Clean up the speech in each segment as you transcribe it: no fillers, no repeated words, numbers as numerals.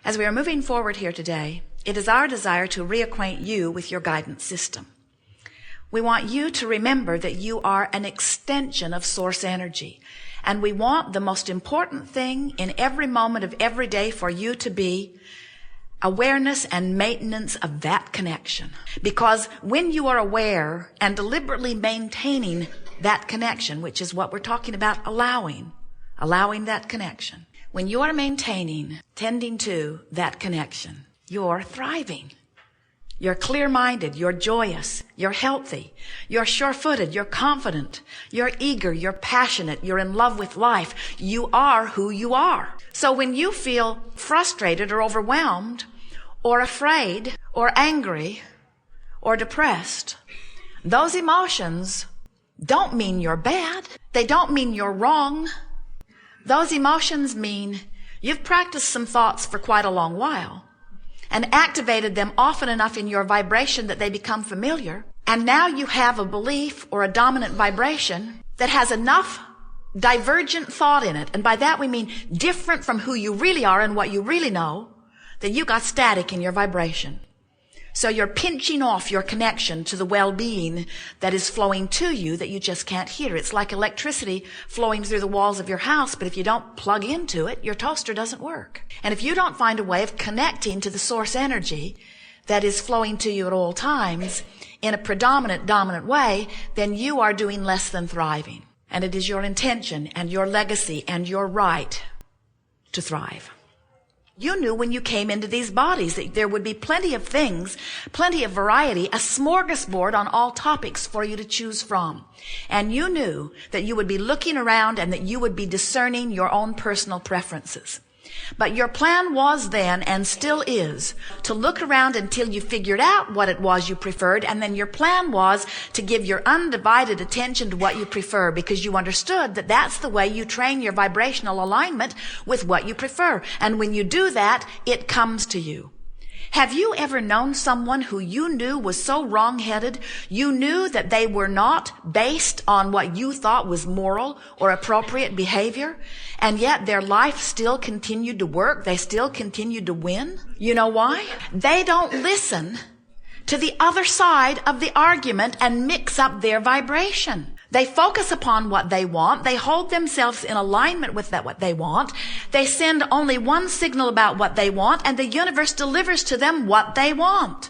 As we are moving forward here today, it is our desire to reacquaint you with your guidance system. We want you to remember that you are an extension of source energy. And we want the most important thing in every moment of every day for you to be awareness and maintenance of that connection. Because when you are aware and deliberately maintaining that connection, which is what we're talking about, allowing that connection. When you are maintaining, tending to that connection, you're thriving. You're clear-minded, you're joyous, you're healthy, you're sure-footed, you're confident, you're eager, you're passionate, you're in love with life. You are who you are. So when you feel frustrated or overwhelmed or afraid or angry or depressed, those emotions don't mean you're bad. They don't mean you're wrong. Those emotions mean you've practiced some thoughts for quite a long while and activated them often enough in your vibration that they become familiar. And now you have a belief or a dominant vibration that has enough divergent thought in it. And by that we mean different from who you really are and what you really know, that you got static in your vibration. So you're pinching off your connection to the well-being that is flowing to you that you just can't hear. It's like electricity flowing through the walls of your house, but if you don't plug into it, your toaster doesn't work. And if you don't find a way of connecting to the source energy that is flowing to you at all times in a predominant, dominant way, then you are doing less than thriving. And it is your intention and your legacy and your right to thrive. You knew when you came into these bodies that there would be plenty of things, plenty of variety, a smorgasbord on all topics for you to choose from. And you knew that you would be looking around and that you would be discerning your own personal preferences. But your plan was then, and still is, to look around until you figured out what it was you preferred, and then your plan was to give your undivided attention to what you prefer, because you understood that that's the way you train your vibrational alignment with what you prefer. And when you do that, it comes to you. Have you ever known someone who you knew was so wrong-headed, you knew that they were not based on what you thought was moral or appropriate behavior, and yet their life still continued to work, they still continued to win? You know why? They don't listen to the other side of the argument and mix up their vibration. They focus upon what they want. They hold themselves in alignment with what they want. They send only one signal about what they want, and the universe delivers to them what they want.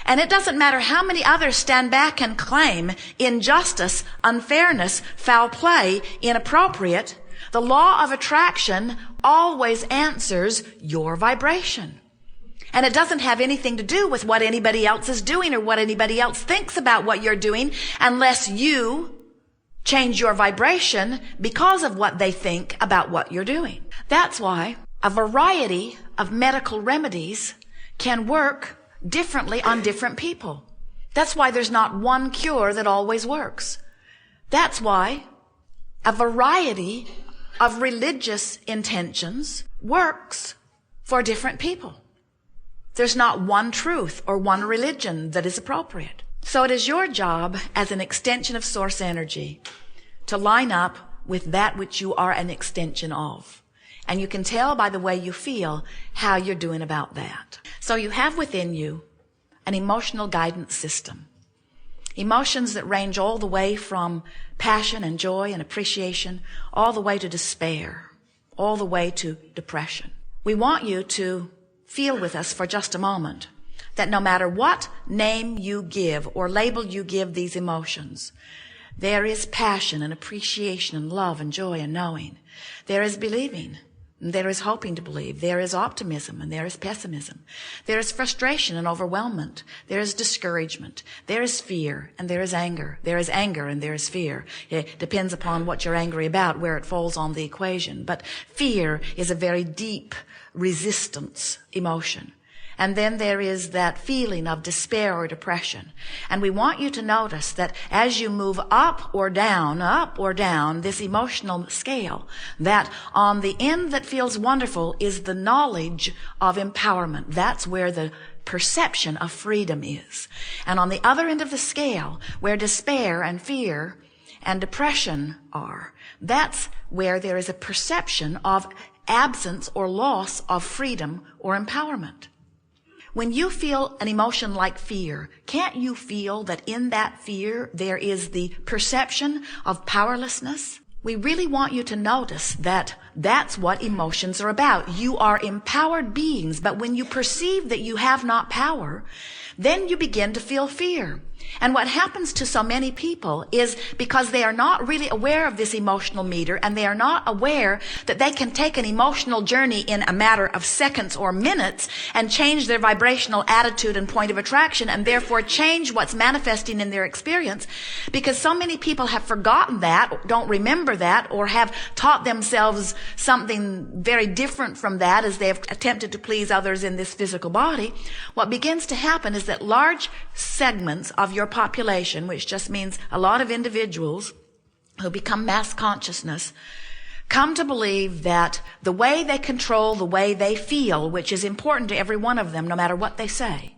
And it doesn't matter how many others stand back and claim injustice, unfairness, foul play, inappropriate. The law of attraction always answers your vibration. And it doesn't have anything to do with what anybody else is doing or what anybody else thinks about what you're doing, unless you change your vibration because of what they think about what you're doing. That's why a variety of medical remedies can work differently on different people. That's why there's not one cure that always works. That's why a variety of religious intentions works for different people. There's not one truth or one religion that is appropriate. So it is your job as an extension of source energy to line up with that which you are an extension of. And you can tell by the way you feel how you're doing about that. So you have within you an emotional guidance system. Emotions that range all the way from passion and joy and appreciation, all the way to despair, all the way to depression. We want you to feel with us for just a moment that no matter what name you give or label you give these emotions, there is passion and appreciation and love and joy and knowing. There is believing. And there is hoping to believe. There is optimism and there is pessimism. There is frustration and overwhelmment. There is discouragement. There is fear and there is anger. There is anger and there is fear. It depends upon what you're angry about, where it falls on the equation. But fear is a very deep resistance emotion. And then there is that feeling of despair or depression. And we want you to notice that as you move up or down this emotional scale, that on the end that feels wonderful is the knowledge of empowerment. That's where the perception of freedom is. And on the other end of the scale, where despair and fear and depression are, that's where there is a perception of absence or loss of freedom or empowerment. When you feel an emotion like fear, can't you feel that in that fear there is the perception of powerlessness? We really want you to notice that that's what emotions are about. You are empowered beings, but when you perceive that you have not power, then you begin to feel fear. And what happens to so many people is because they are not really aware of this emotional meter, and they are not aware that they can take an emotional journey in a matter of seconds or minutes and change their vibrational attitude and point of attraction, and therefore change what's manifesting in their experience. Because so many people have forgotten that, don't remember that, or have taught themselves something very different from that as they have attempted to please others in this physical body. What begins to happen is that large segments of your population, which just means a lot of individuals who become mass consciousness, come to believe that the way they control the way they feel, which is important to every one of them no matter what they say,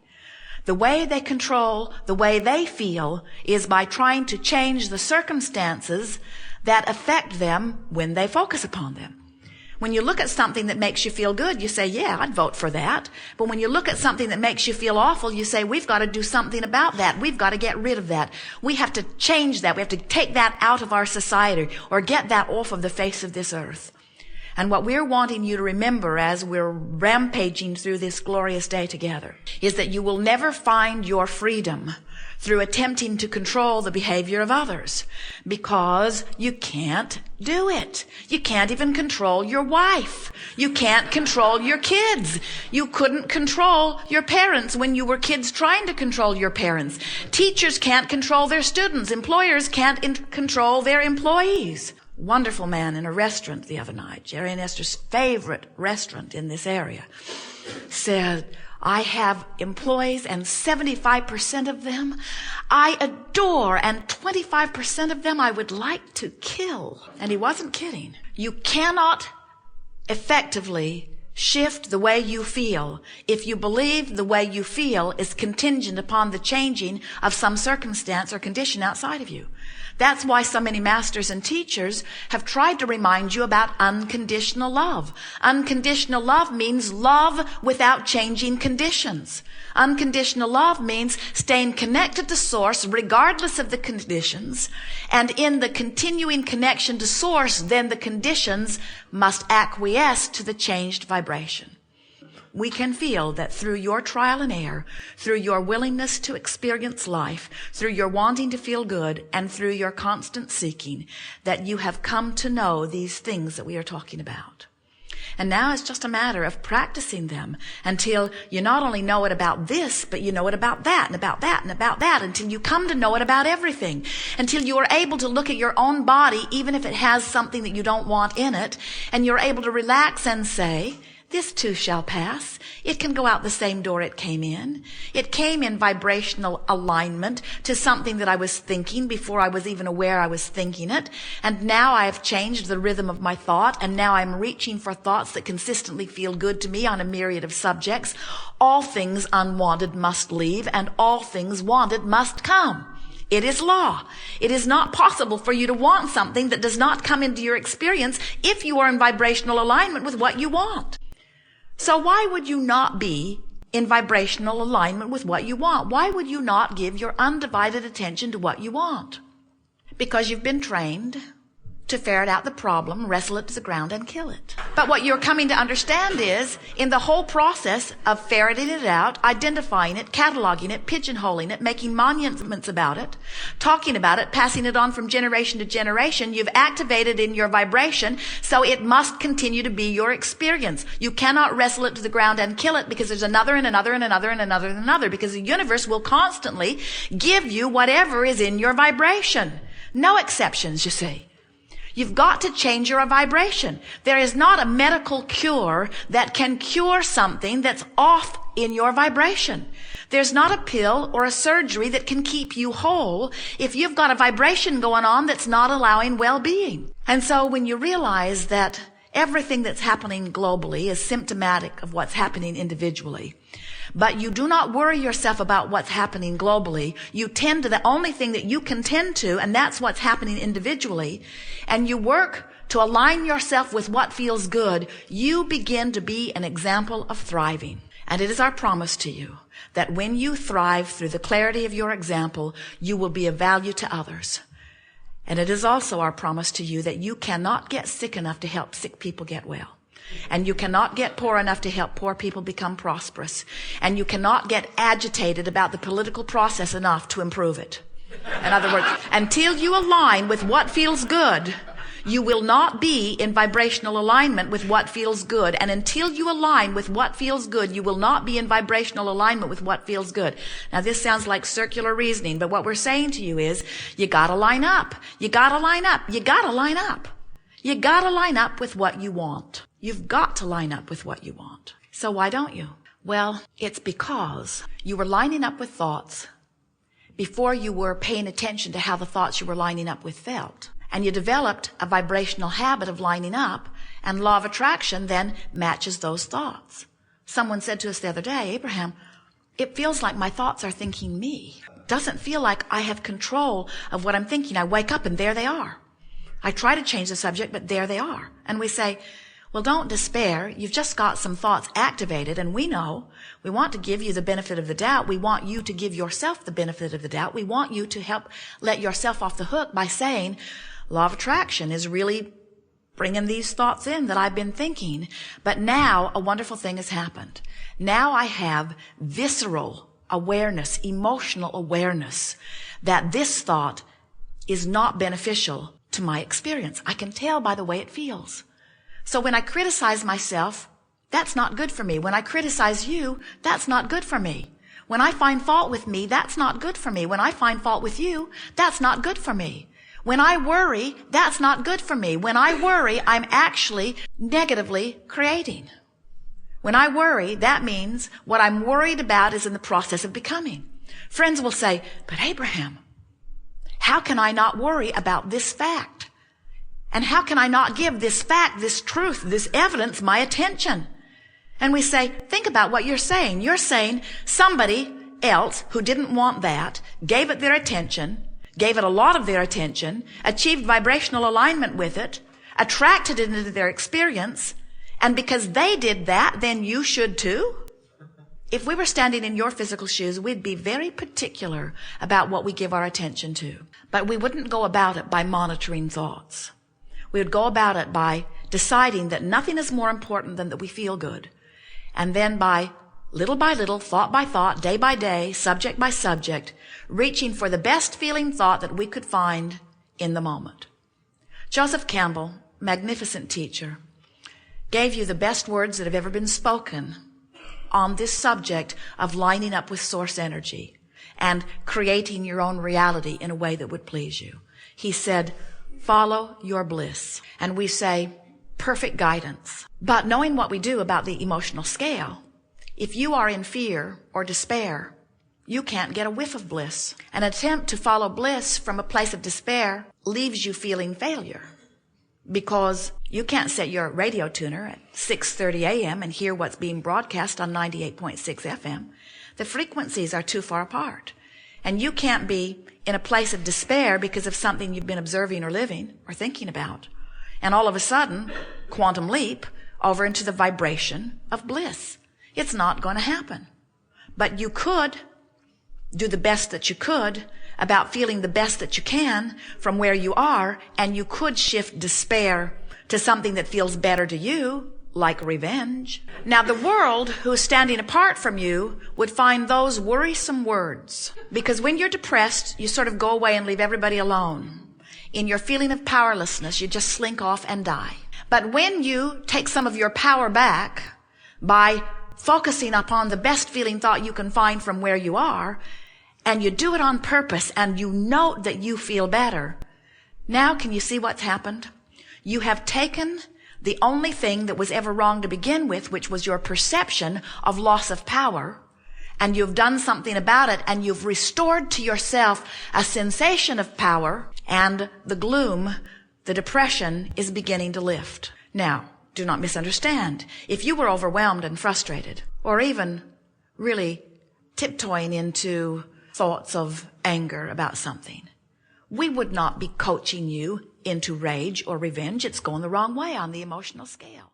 the way they control the way they feel is by trying to change the circumstances that affect them when they focus upon them. When you look at something that makes you feel good, you say, yeah, I'd vote for that. But when you look at something that makes you feel awful, you say, we've got to do something about that. We've got to get rid of that. We have to change that. We have to take that out of our society or get that off of the face of this earth. And what we're wanting you to remember as we're rampaging through this glorious day together is that you will never find your freedom through attempting to control the behavior of others, because you can't do it. You can't even control your wife. You can't control your kids. You couldn't control your parents when you were kids trying to control your parents. Teachers can't control their students. Employers can't control their employees. Wonderful man in a restaurant the other night, Jerry and Esther's favorite restaurant in this area, said, I have employees and 75% of them I adore, and 25% of them I would like to kill. And he wasn't kidding. You cannot effectively shift the way you feel if you believe the way you feel is contingent upon the changing of some circumstance or condition outside of you. That's why so many masters and teachers have tried to remind you about unconditional love. Unconditional love means love without changing conditions. Unconditional love means staying connected to Source regardless of the conditions, and in the continuing connection to Source, then the conditions must acquiesce to the changed vibration. We can feel that through your trial and error, through your willingness to experience life, through your wanting to feel good, and through your constant seeking, that you have come to know these things that we are talking about. And now it's just a matter of practicing them until you not only know it about this, but you know it about that and about that and about that, until you come to know it about everything, until you are able to look at your own body, even if it has something that you don't want in it, and you're able to relax and say, this too shall pass. It can go out the same door it came in. It came in vibrational alignment to something that I was thinking before I was even aware I was thinking it. And now I have changed the rhythm of my thought, and now I'm reaching for thoughts that consistently feel good to me on a myriad of subjects. All things unwanted must leave, and all things wanted must come. It is law. It is not possible for you to want something that does not come into your experience if you are in vibrational alignment with what you want. So why would you not be in vibrational alignment with what you want? Why would you not give your undivided attention to what you want? Because you've been trained to ferret out the problem, wrestle it to the ground, and kill it. But what you're coming to understand is, in the whole process of ferreting it out, identifying it, cataloging it, pigeonholing it, making monuments about it, talking about it, passing it on from generation to generation, you've activated in your vibration, so it must continue to be your experience. You cannot wrestle it to the ground and kill it, because there's another and another and another and another and another, because the universe will constantly give you whatever is in your vibration. No exceptions, you see. You've got to change your vibration. There is not a medical cure that can cure something that's off in your vibration. There's not a pill or a surgery that can keep you whole if you've got a vibration going on that's not allowing well-being. And so when you realize that everything that's happening globally is symptomatic of what's happening individually, but you do not worry yourself about what's happening globally. You tend to the only thing that you can tend to, and that's what's happening individually. And you work to align yourself with what feels good, you begin to be an example of thriving. And it is our promise to you that when you thrive through the clarity of your example, you will be of value to others. And it is also our promise to you that you cannot get sick enough to help sick people get well. And you cannot get poor enough to help poor people become prosperous. And you cannot get agitated about the political process enough to improve it. In other words, until you align with what feels good, you will not be in vibrational alignment with what feels good. And until you align with what feels good, you will not be in vibrational alignment with what feels good. Now, this sounds like circular reasoning, but what we're saying to you is, you gotta line up. You gotta line up. You gotta line up. You gotta line up with what you want. You've got to line up with what you want. So why don't you? Well, it's because you were lining up with thoughts before you were paying attention to how the thoughts you were lining up with felt. And you developed a vibrational habit of lining up, and law of attraction then matches those thoughts. Someone said to us the other day, Abraham, it feels like my thoughts are thinking me. It doesn't feel like I have control of what I'm thinking. I wake up and there they are. I try to change the subject, but there they are. And we say, well, don't despair. You've just got some thoughts activated, and we know we want to give you the benefit of the doubt. We want you to give yourself the benefit of the doubt. We want you to help let yourself off the hook by saying, law of attraction is really bringing these thoughts in that I've been thinking. But now a wonderful thing has happened. Now I have visceral awareness, emotional awareness that this thought is not beneficial to my experience. I can tell by the way it feels. So when I criticize myself, that's not good for me. When I criticize you, that's not good for me. When I find fault with me, that's not good for me. When I find fault with you, that's not good for me. When I worry, that's not good for me. When I worry, I'm actually negatively creating. When I worry, that means what I'm worried about is in the process of becoming. Friends will say, but Abraham, how can I not worry about this fact? And how can I not give this fact, this truth, this evidence my attention? And we say, think about what you're saying. You're saying somebody else who didn't want that gave it their attention, gave it a lot of their attention, achieved vibrational alignment with it, attracted it into their experience, and because they did that, then you should too? If we were standing in your physical shoes, we'd be very particular about what we give our attention to. But we wouldn't go about it by monitoring thoughts. We would go about it by deciding that nothing is more important than that we feel good. And then by little, thought by thought, day by day, subject by subject, reaching for the best feeling thought that we could find in the moment. Joseph Campbell, magnificent teacher, gave you the best words that have ever been spoken on this subject of lining up with source energy and creating your own reality in a way that would please you. He said, follow your bliss. And we say, perfect guidance. But knowing what we do about the emotional scale, if you are in fear or despair, you can't get a whiff of bliss. An attempt to follow bliss from a place of despair leaves you feeling failure, because you can't set your radio tuner at 6:30 a.m. and hear what's being broadcast on 98.6 FM. The frequencies are too far apart. And you can't be in a place of despair because of something you've been observing or living or thinking about. And all of a sudden, quantum leap over into the vibration of bliss. It's not going to happen. But you could do the best that you could about feeling the best that you can from where you are, and you could shift despair to something that feels better to you, like revenge. Now, the world who is standing apart from you would find those worrisome words, because when you're depressed, you sort of go away and leave everybody alone. In your feeling of powerlessness, you just slink off and die. But when you take some of your power back by focusing upon the best feeling thought you can find from where you are, and you do it on purpose, and you note that you feel better, now can you see what's happened? You have taken the only thing that was ever wrong to begin with, which was your perception of loss of power, and you've done something about it, and you've restored to yourself a sensation of power, and the gloom, the depression, is beginning to lift. Now, do not misunderstand. If you were overwhelmed and frustrated, or even really tiptoeing into thoughts of anger about something, we would not be coaching you into rage or revenge, it's going the wrong way on the emotional scale.